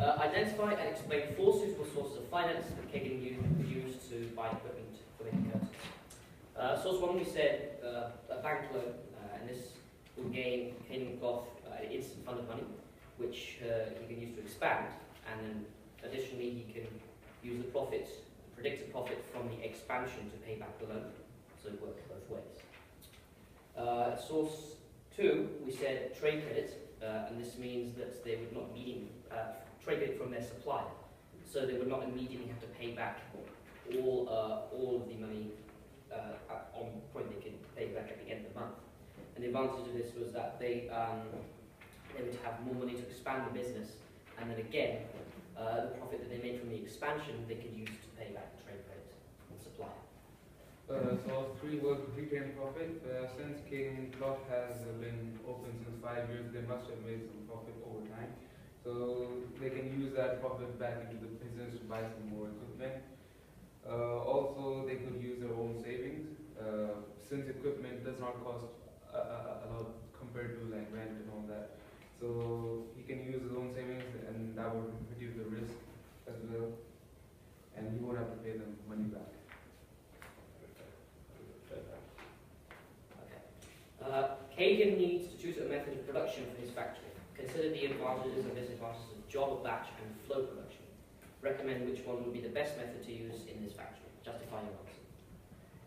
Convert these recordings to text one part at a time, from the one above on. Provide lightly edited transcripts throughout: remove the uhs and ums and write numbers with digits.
Identify and explain 4 suitable sources of finance that Kagan would use to buy equipment for making curtains. Source 1, we said a bank loan, and this will gain Kagan Cloth an instant fund of money, which he can use to expand, and then additionally he can use the profit, predicted profit from the expansion to pay back the loan, so it works both ways. Source 2, we said trade credit, and this means that they would not immediately trade credit from their supplier, so they would not immediately have to pay back all of the money on the point they can pay back at the end of the month. And the advantage of this was that they would have more money to expand the business, and then again, the profit that they made from the expansion they could use to pay back the trade credit from the supplier. Source 3 was retained profit. Since Kagan Cloth has been open since 5 years, they must have made some profit over time. So they can use that profit back into the business to buy some more equipment. Also, they could use their own savings. Since equipment does not cost a lot compared to like rent and all that. So he can use his own savings, and that would reduce the risk as well. And he won't have to pay them money back. Kagan needs to choose a method of production for his factory. Consider the advantages and disadvantages of job, batch, and flow production. Recommend which one would be the best method to use in this factory. Justify your answer.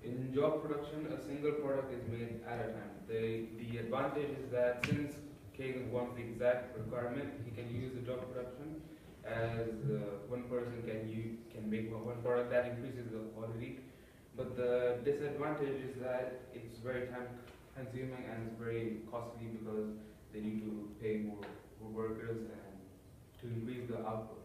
In job production, a single product is made at a time. The advantage is that since Kagan wants the exact requirement, he can use the job production as one person can make one product that increases the quality. But the disadvantage is that it's very time consuming and it's very costly because they need to pay more workers and to increase the output.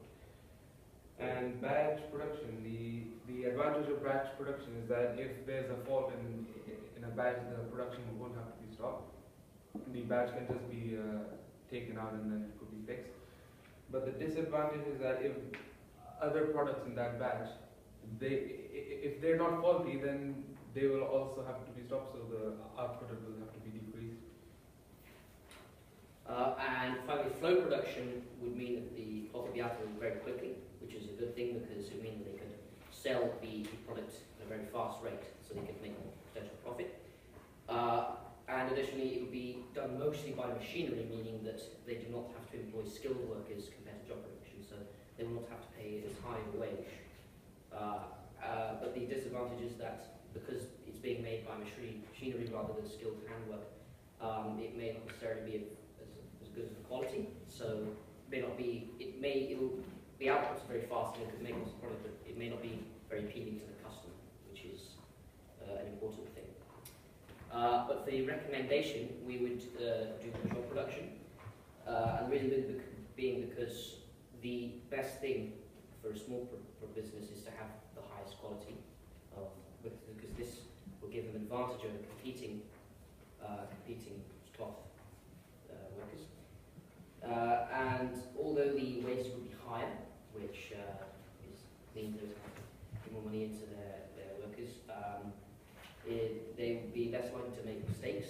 And batch production, the advantage of batch production is that if there's a fault in a batch, the production won't have to be stopped. The batch can just be taken out and then it could be fixed. But the disadvantage is that if other products in that batch, if they're not faulty, then they will also have to be stopped, so the output will have to be decreased. And finally, flow production would mean that the cloth would be out very quickly, which is a good thing because it means they could sell the product at a very fast rate, so they could make a potential profit. And additionally, it would be done mostly by machinery, meaning that they do not have to employ skilled workers compared to job production, so they will not have to pay as high a wage. But the disadvantage is that because it's being made by machinery rather than skilled handwork, it may not necessarily be as good as the quality. So it'll the output's very fast and it could make a product, but it may not be very appealing to the customer, which is an important thing. But for the recommendation, we would do job production, and the reason being because the best thing for a small business is to have the highest quality, because this will give them an advantage over competing cloth workers. And although the wages would be higher, which means they would have to put more money into their workers, they would be less likely to make mistakes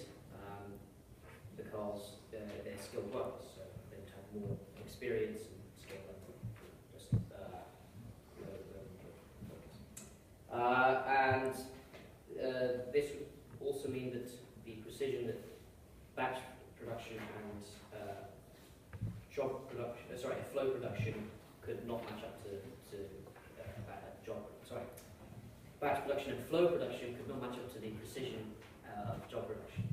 because they're skilled workers, so they would have more experience and skill than just and this would also mean that the precision that batch production and flow production could not match up to batch production and flow production could not match up to the precision of job production.